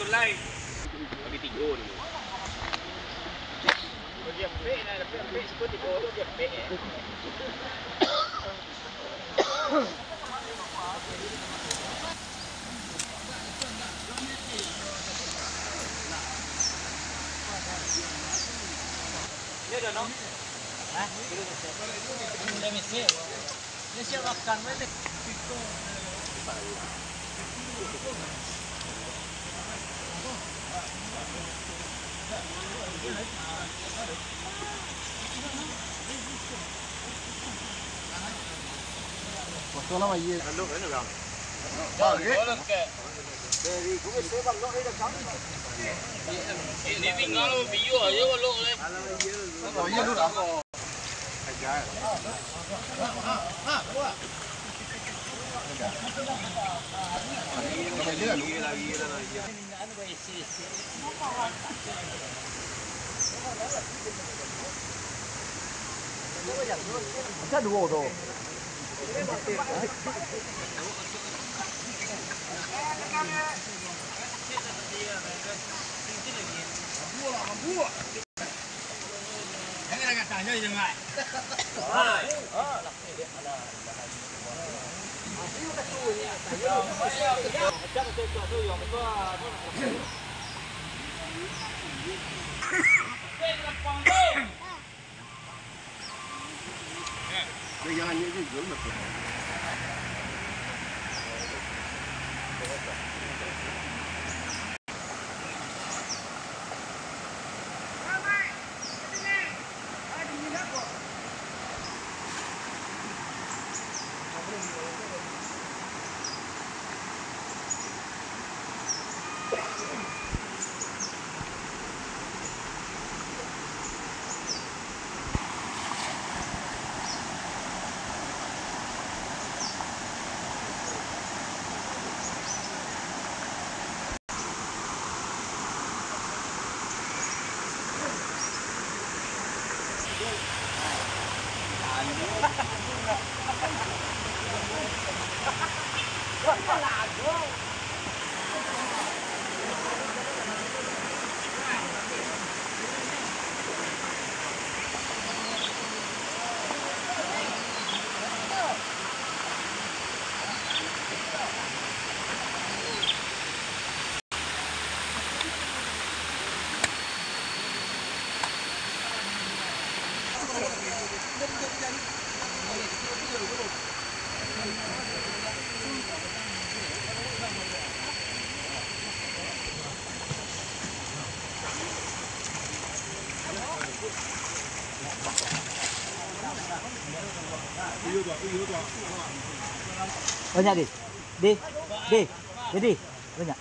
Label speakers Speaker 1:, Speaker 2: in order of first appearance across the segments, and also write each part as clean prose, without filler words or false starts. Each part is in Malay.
Speaker 1: Tulay. Bagi 3 dulu. Dia pek nak pek seperti bodoh dia pek. Dia dah no. Hah? Dia mesti. Dia siap makan mana?
Speaker 2: Waktu lama ye.
Speaker 1: Lalu kan orang.
Speaker 2: Okey.
Speaker 1: Dari gue sebab lo ini dah. Ini tinggal biu aja lo le.
Speaker 2: Oh ye dulu aku. Ajar. Macam dua tu.
Speaker 1: Jangan tanya jangan.
Speaker 2: Dia jangan ni juga macam.
Speaker 3: Banyak di, jadi banyak.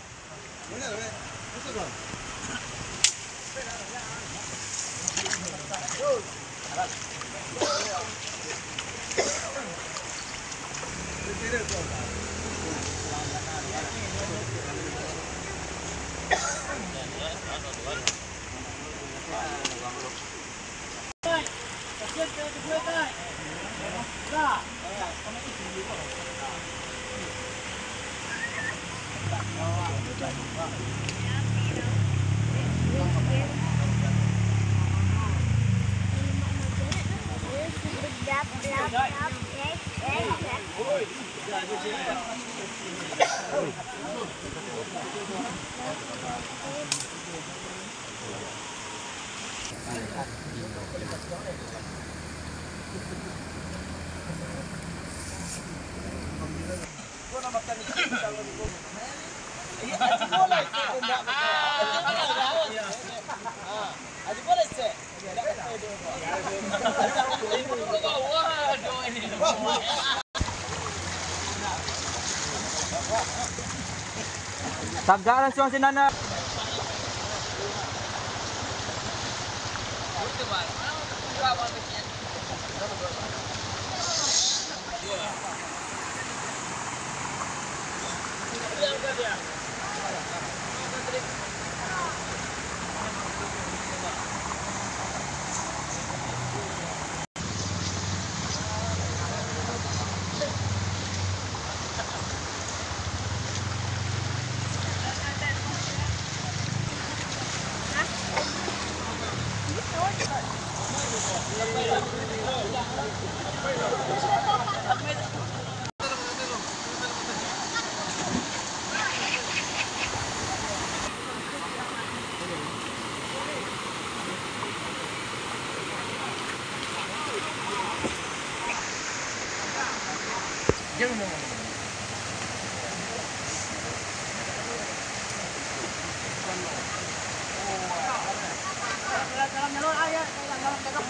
Speaker 3: Tagaran siya si Nana.
Speaker 1: Dalam jalur air, dalam jalur.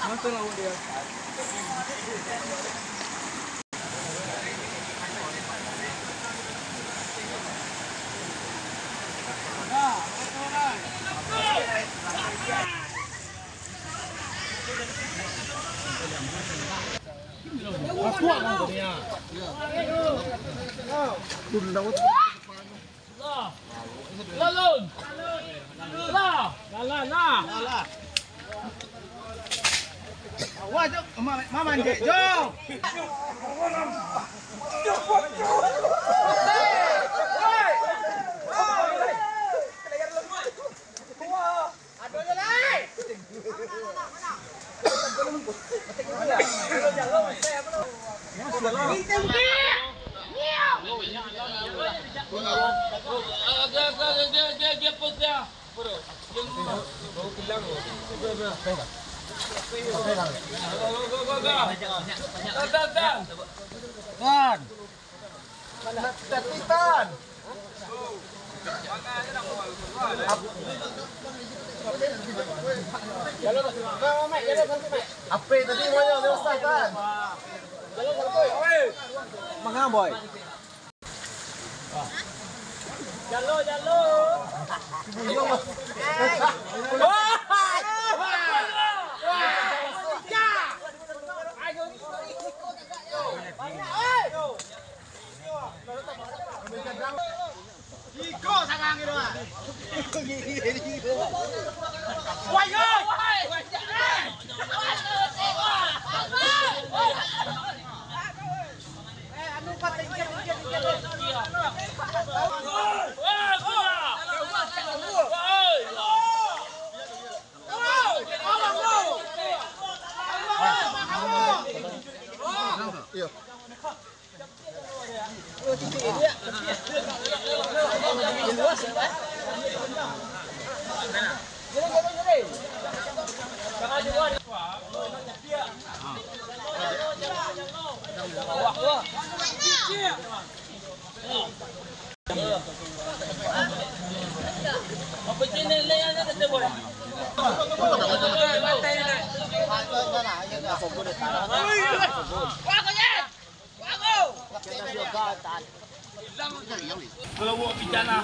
Speaker 2: Masa lawan dia.
Speaker 1: Lalun. Lah.
Speaker 2: Wah, jom. Mama ni, jom. Tan. Tan. Apa tadi mo yun? Dewasa Tan. Mga boy.
Speaker 1: Jalo.
Speaker 2: Iko sangang gitu ah.
Speaker 1: Woi ơi. Anu patingkan. Apa jenis layan ada tu boleh? Bawa bijana.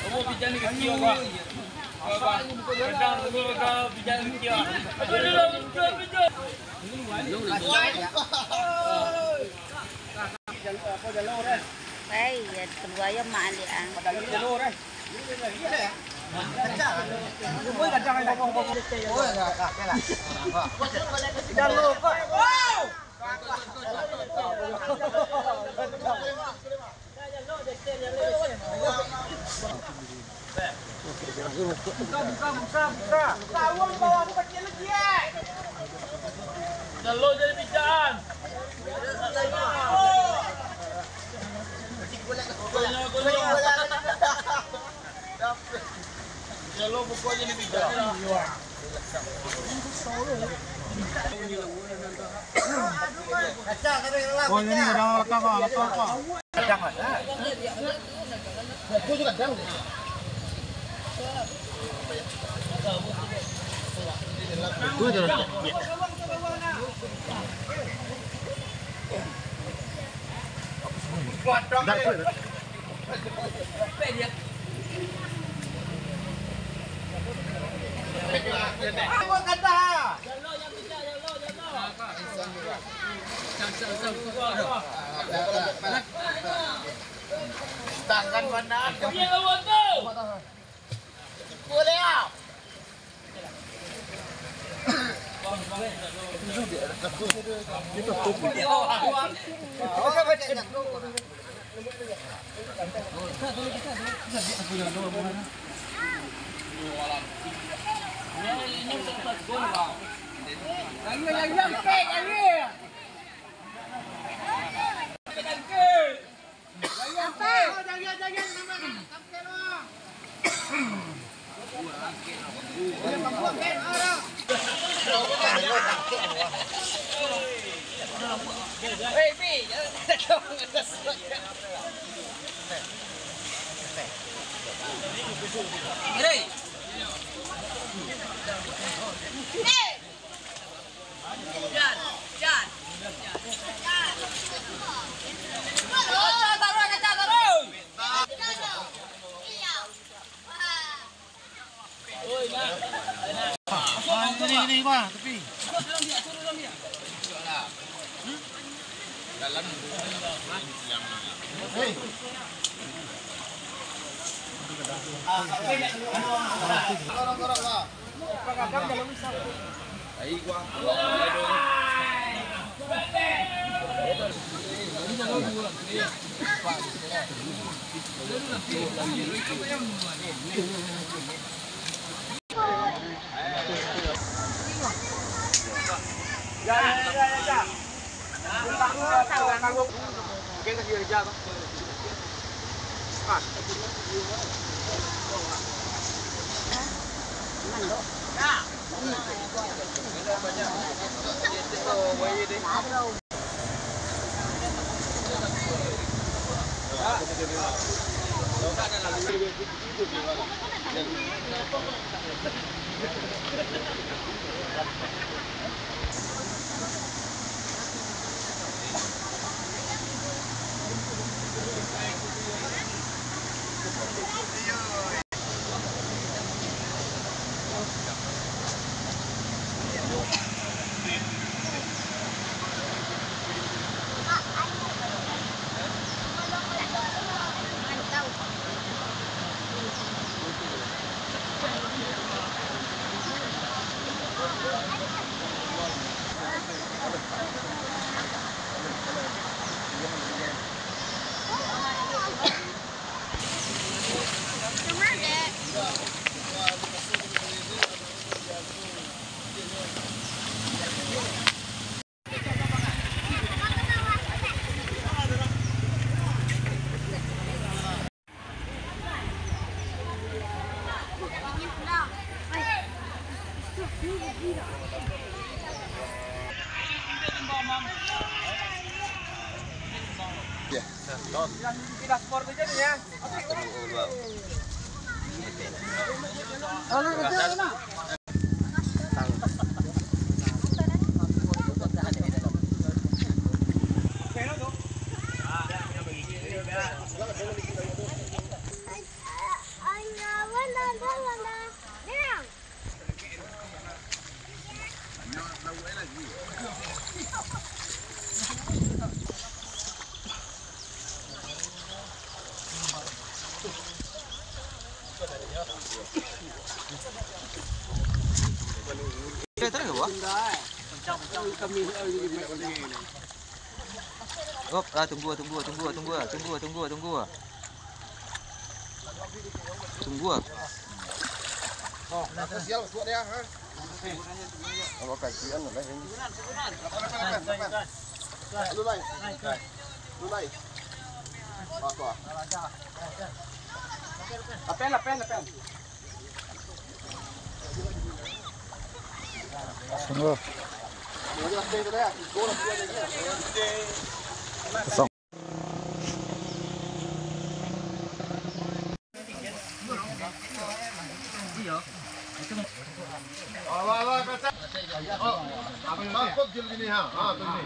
Speaker 1: Bawa bijana kecil gua. Bawa bijana kecil.
Speaker 4: Đây, kedua ya mak alik ang.
Speaker 2: Buka. Tawang bawa bukan dia lagi eh.
Speaker 1: Jalo jadi bijaan. Jalo buku jadi bijaan.
Speaker 2: Oh ini udah lekang kok. Kadang ada. Aku juga kadang. Gue udah. Kuat dong. Tangan mana? Iya awak tu. Boleh ah. Ini mah tepi. Dalam. Hei. Orang-orang lah. Pagagam dalam isa. Ai gua. Ya. Mungkin kasih kerja kan? Pindah sport aja nih ya.
Speaker 3: Op, tunggu.
Speaker 2: Oh, sial buat dia, ha. Kalau kasihan lah ini. Lu lai. Apa? Lapen.
Speaker 3: Sungguh.
Speaker 2: Mangkok je begini ha. Ha tu ni.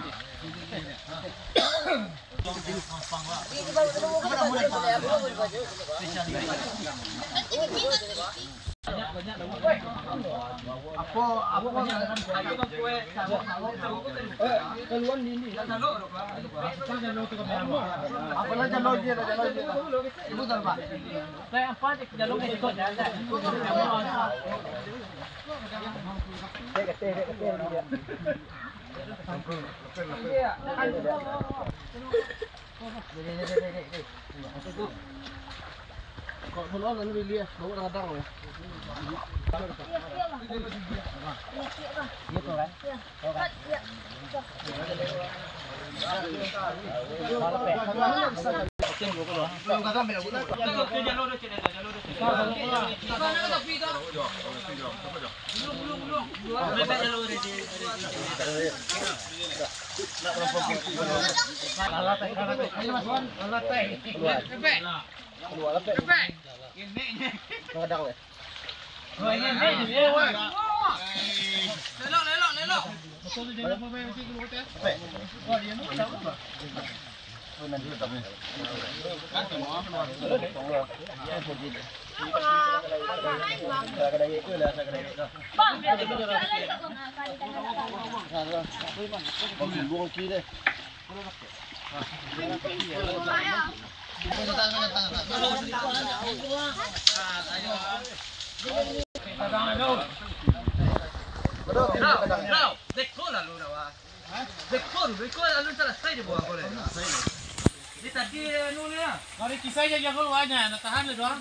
Speaker 1: Mari kisah yang keluarnya, nak tahan le doang.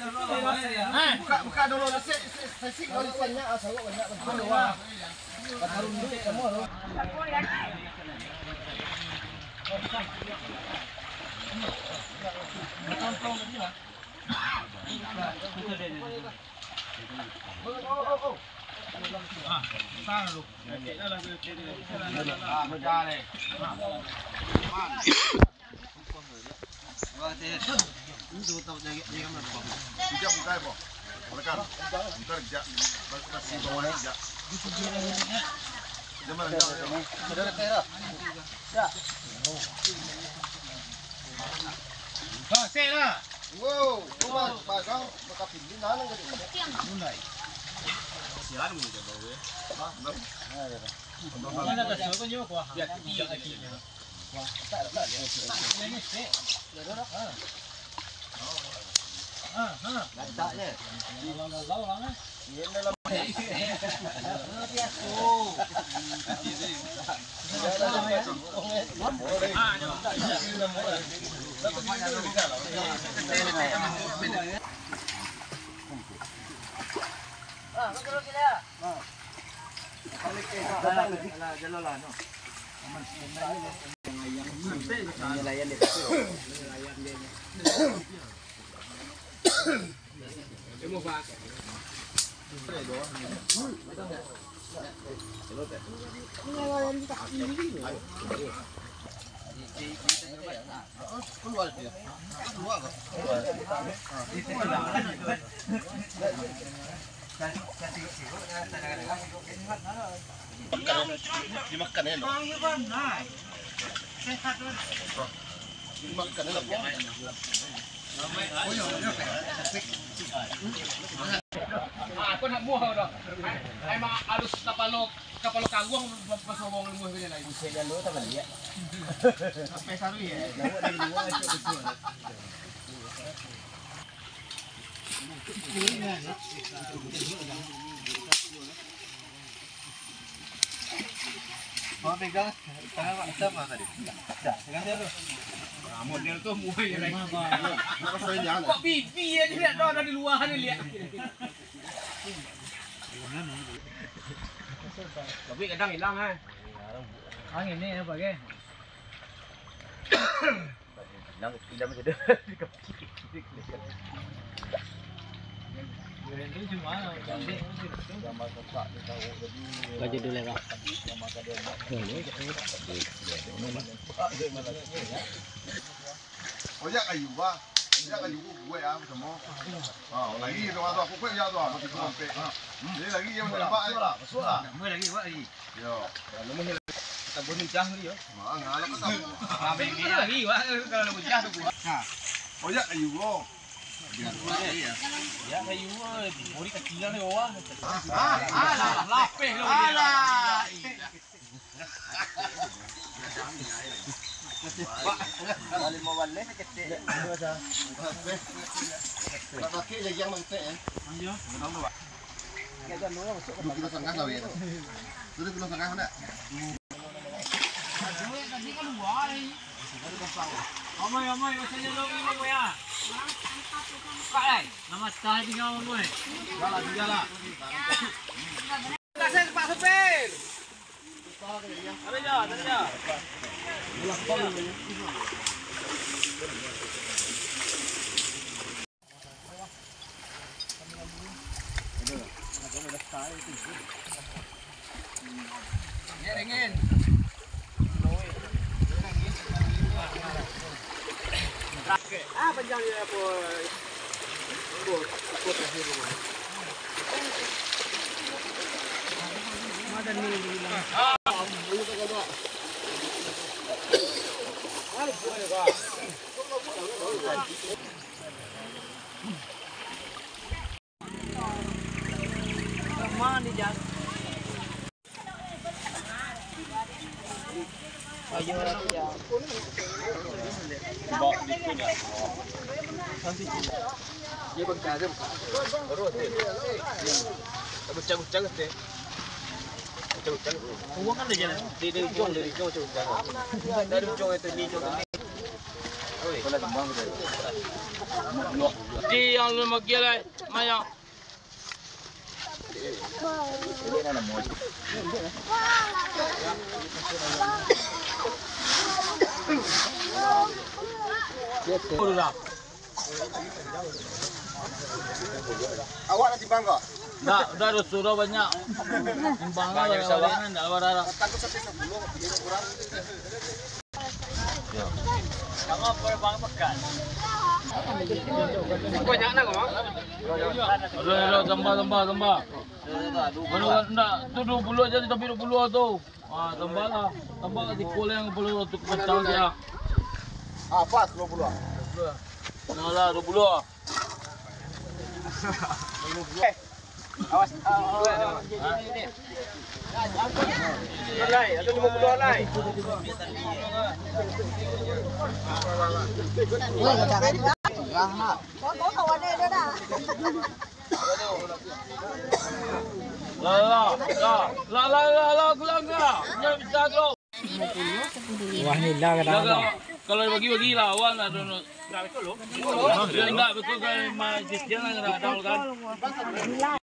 Speaker 2: Buka dulu sesik kalau lisannya asal banyak betul. Batarun dulu semua lo. Tidak buka apa? Mereka kerja masih bawa kerja. Jangan jangan. Sudah tera. Ya.
Speaker 1: Ha, say lah.
Speaker 2: Wow, cuma bagang makapin din na lang gani. Munay. Siyan mo dito ba? Ha?
Speaker 1: Mana ka sa kunyo ko? Ya, tiya aki. Wah, tak. Ini sih.
Speaker 2: Lantaknya.
Speaker 1: Lalau lah.
Speaker 2: Yan na lang. Dimakan ya lo. Dimakan ya lo.
Speaker 1: Ako nak muha dah. Ay mga alus kapalo kagwang pasawang lumuh ko nila.
Speaker 2: Bisa jalo ta bali ya.
Speaker 1: Sampai saru ya.
Speaker 2: Lawa dari luar aja betul. Mau pegang tangan Pak Sam tadi. Dah, pegang dia tu.
Speaker 1: Model tu muha je lagi.
Speaker 2: Nak saya jangan.
Speaker 1: Kok pipi ya dia lihat dah dari luar ni lihat. Tapi kadang hilang kan. Angin ni apa ke?
Speaker 2: Hilang macam dia.
Speaker 1: Baju dulu Pak.
Speaker 2: Ojak kayu ba. Ojak kayu gue ya semua. Lagi rumah aku kue ya tu, masih belum pe. Ini lagi yang nak pak. Masuk lah.
Speaker 3: Mai lagi buat lagi.
Speaker 2: Yo.
Speaker 3: Kita bunuh cah ni yo.
Speaker 2: Ngalap tak.
Speaker 3: Ambil ni lagi buat kalau nak bucah tu buat.
Speaker 2: Ojak kayu go.
Speaker 1: Ya kayu bori kecilan ni bawah.
Speaker 3: Lapeh lu.
Speaker 2: Balik mau balik kecil. Tak pakai lagi yang mengte.
Speaker 1: Anjo.
Speaker 2: Dua kilo setengah lah ya. 2 kilo setengah nak.
Speaker 1: Amai, macam ni lagi ni ya. Kak lai, nama tah tinggal moi.
Speaker 2: Jalan.
Speaker 3: Kasih Pak Supir.
Speaker 1: Ada je.
Speaker 3: Ingin.
Speaker 2: Panjang dia apa? Ikut akhir rumah.
Speaker 1: Ada ni bilang. Mana ni jang? Ayo ya.
Speaker 3: Dia bangka je. Terus dia. Bucang-bucang tu. Bucang-bucang.
Speaker 1: Uang kan dia jalan.
Speaker 3: Dia ujung bucang. Dari ujung itu ni ujung ni. Oi. Kalau tembang dia.
Speaker 1: Di yang lu magi lai, maya.
Speaker 3: Dia nak mau.
Speaker 1: Dah.
Speaker 2: Awak nak timbang kau?
Speaker 1: Dah sudah banyak. Timbang lah orang dah berada.
Speaker 2: Takut sampai 10 kurang.
Speaker 1: Sama bang makan.
Speaker 3: Banyak nak kau?
Speaker 1: Ada tambah. Mana nak tu 20 aja tapi 20 tu. Tambahlah. Tambah di kol yang perlu untuk pecah dia.
Speaker 2: Pas 20.
Speaker 1: Nah lah 20.
Speaker 3: Awas. Alai, ada 50 alai.
Speaker 1: Lah, pulang ke? Jangan bisa tu.
Speaker 5: Wah ni dah kadang-kadang.
Speaker 1: Kalau bagi lah, awal lah dono. Enggak betul kan masjid jangan ada kan.